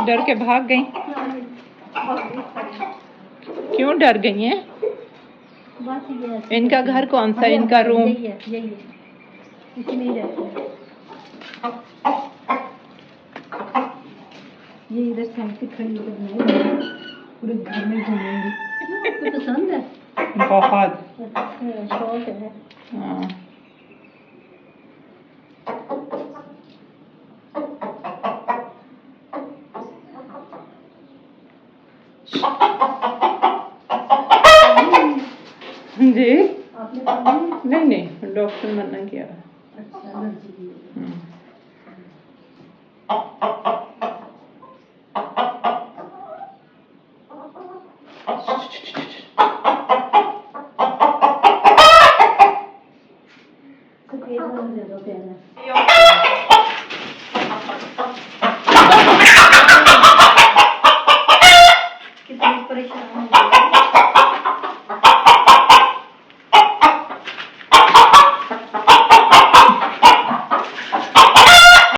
डर के भाग गई। क्यों डर गई हैं? इनका घर कौन सा? इनका रूम यही है, इसमें ही रहते हैं। ये इधर साइड पे खड़ी होकर पूरे घर में घूमेंगी। आपको पसंद है? बहुत। अच्छा, शौक है। हाँ। जी आपने नहीं डॉक्टर मना किया। अच्छा दे दो प्यारा। कितनी परेशान